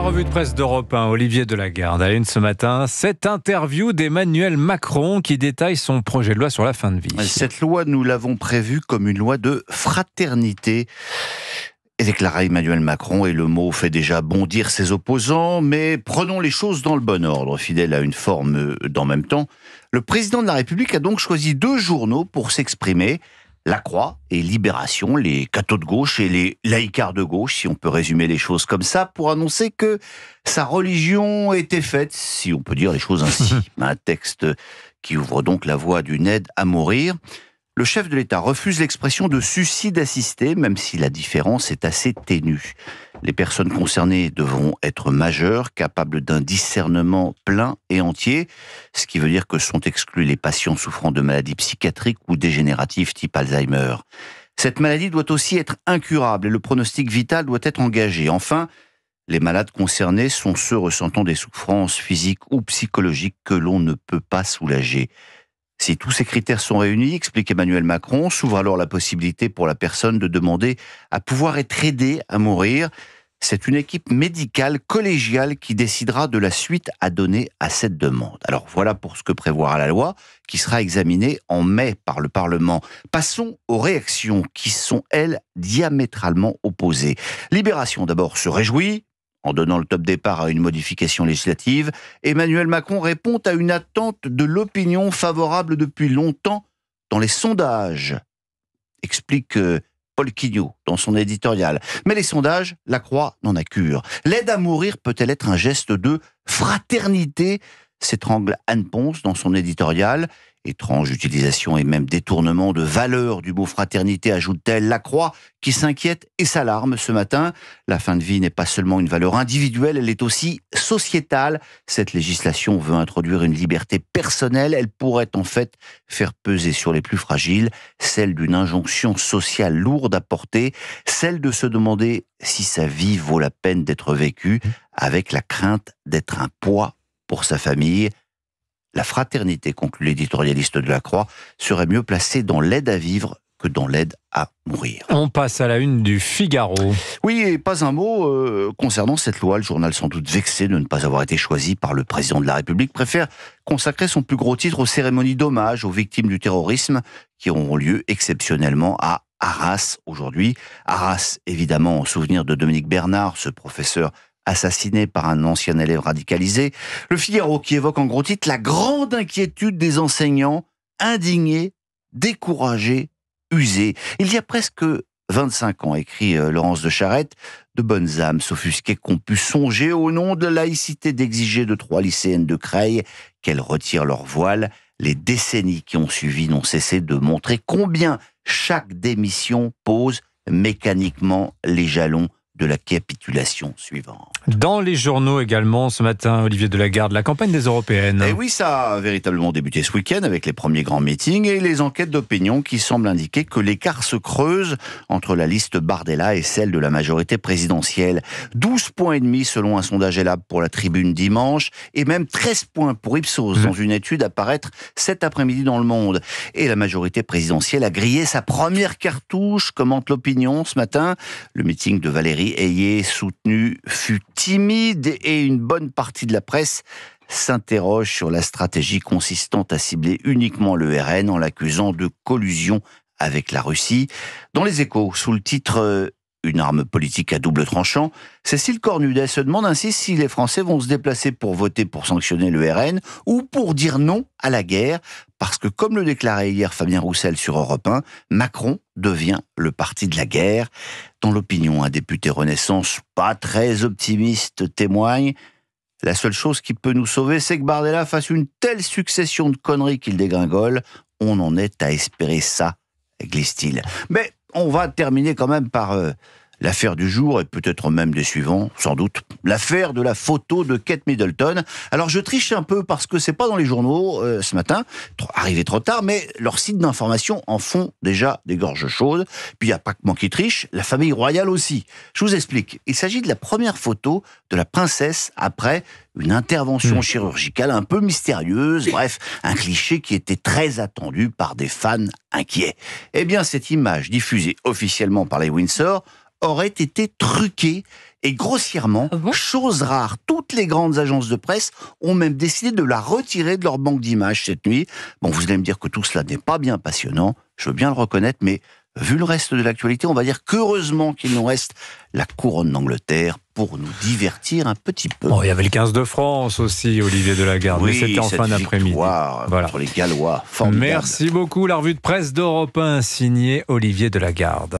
revue de presse d'Europe 1, Olivier Delagarde. À la une ce matin, cette interview d'Emmanuel Macron qui détaille son projet de loi sur la fin de vie. Cette loi, nous l'avons prévue comme une loi de fraternité, et déclara Emmanuel Macron, et le mot fait déjà bondir ses opposants, mais prenons les choses dans le bon ordre, fidèle à une forme d'en même temps. Le président de la République a donc choisi 2 journaux pour s'exprimer. La Croix et Libération, les cathos de gauche et les laïcards de gauche, si on peut résumer les choses comme ça, pour annoncer que sa religion était faite, si on peut dire les choses ainsi. Un texte qui ouvre donc la voie d'une aide à mourir. Le chef de l'État refuse l'expression de suicide assisté, même si la différence est assez ténue. Les personnes concernées devront être majeures, capables d'un discernement plein et entier, ce qui veut dire que sont exclus les patients souffrant de maladies psychiatriques ou dégénératives type Alzheimer. Cette maladie doit aussi être incurable et le pronostic vital doit être engagé. Enfin, les malades concernés sont ceux ressentant des souffrances physiques ou psychologiques que l'on ne peut pas soulager. Si tous ces critères sont réunis, explique Emmanuel Macron, s'ouvre alors la possibilité pour la personne de demander à pouvoir être aidée à mourir. C'est une équipe médicale collégiale qui décidera de la suite à donner à cette demande. Alors voilà pour ce que prévoira la loi, qui sera examinée en mai par le Parlement. Passons aux réactions qui sont, elles, diamétralement opposées. Libération d'abord se réjouit. En donnant le top départ à une modification législative, Emmanuel Macron répond à une attente de l'opinion favorable depuis longtemps dans les sondages, explique Paul Quignot dans son éditorial. Mais les sondages, la Croix n'en a cure. L'aide à mourir peut-elle être un geste de fraternité ? S'étrangle Anne Ponce dans son éditorial. Étrange utilisation et même détournement de valeur du mot fraternité, ajoute-t-elle. La Croix qui s'inquiète et s'alarme ce matin. La fin de vie n'est pas seulement une valeur individuelle, elle est aussi sociétale. Cette législation veut introduire une liberté personnelle. Elle pourrait en fait faire peser sur les plus fragiles celle d'une injonction sociale lourde à porter, celle de se demander si sa vie vaut la peine d'être vécue, avec la crainte d'être un poids pour sa famille. La fraternité, conclut l'éditorialiste de la Croix, serait mieux placée dans l'aide à vivre que dans l'aide à mourir. On passe à la une du Figaro. Oui, et pas un mot concernant cette loi. Le journal, sans doute vexé de ne pas avoir été choisi par le président de la République, préfère consacrer son plus gros titre aux cérémonies d'hommage aux victimes du terrorisme qui auront lieu exceptionnellement à Arras aujourd'hui. Arras, évidemment, en souvenir de Dominique Bernard, ce professeur assassiné par un ancien élève radicalisé. Le Figaro qui évoque en gros titre la grande inquiétude des enseignants, indignés, découragés, usés. Il y a presque 25 ans, écrit Laurence de Charette, de bonnes âmes s'offusquaient qu'on pu songer au nom de laïcité d'exiger de 3 lycéennes de Creil qu'elles retirent leur voile. Les décennies qui ont suivi n'ont cessé de montrer combien chaque démission pose mécaniquement les jalons de la capitulation suivante. Dans les journaux également ce matin, Olivier Delagarde, la campagne des Européennes. Et oui, ça a véritablement débuté ce week-end avec les premiers grands meetings et les enquêtes d'opinion qui semblent indiquer que l'écart se creuse entre la liste Bardella et celle de la majorité présidentielle. 12 points et demi selon un sondage Elab pour la Tribune dimanche et même 13 points pour Ipsos dans une étude à paraître cet après-midi dans Le Monde. Et la majorité présidentielle a grillé sa première cartouche, commente l'opinion ce matin. Le meeting de Valérie Ayé soutenu fut timide et une bonne partie de la presse s'interroge sur la stratégie consistant à cibler uniquement le RN en l'accusant de collusion avec la Russie. Dans les Échos, sous le titre une arme politique à double tranchant, Cécile Cornudet se demande ainsi si les Français vont se déplacer pour voter pour sanctionner le RN ou pour dire non à la guerre, parce que comme le déclarait hier Fabien Roussel sur Europe 1, Macron devient le parti de la guerre. Dans l'opinion, un député Renaissance pas très optimiste témoigne: la seule chose qui peut nous sauver, c'est que Bardella fasse une telle succession de conneries qu'il dégringole. On en est à espérer ça, glisse-t-il. Mais on va terminer quand même par l'affaire du jour et peut-être même des suivants, sans doute. L'affaire de la photo de Kate Middleton. Alors je triche un peu parce que c'est pas dans les journaux ce matin, arrivé trop tard, mais leurs sites d'information en font déjà des gorges chaudes. Puis il n'y a pas que moi qui triche, la famille royale aussi. Je vous explique. Il s'agit de la première photo de la princesse après une intervention chirurgicale un peu mystérieuse, bref, un cliché qui était très attendu par des fans inquiets. Eh bien, cette image diffusée officiellement par les Windsor aurait été truquée et grossièrement, Ah bon ? chose rare. Toutes les grandes agences de presse ont même décidé de la retirer de leur banque d'images cette nuit. Bon, vous allez me dire que tout cela n'est pas bien passionnant, je veux bien le reconnaître, mais vu le reste de l'actualité, on va dire qu'heureusement qu'il nous reste la couronne d'Angleterre pour nous divertir un petit peu. Bon, il y avait le 15 de France aussi, Olivier Delagarde, mais c'était en fin d'après-midi. Voilà. Contre les Gallois, formidable. Merci beaucoup, la revue de presse d'Europe 1, signée Olivier Delagarde.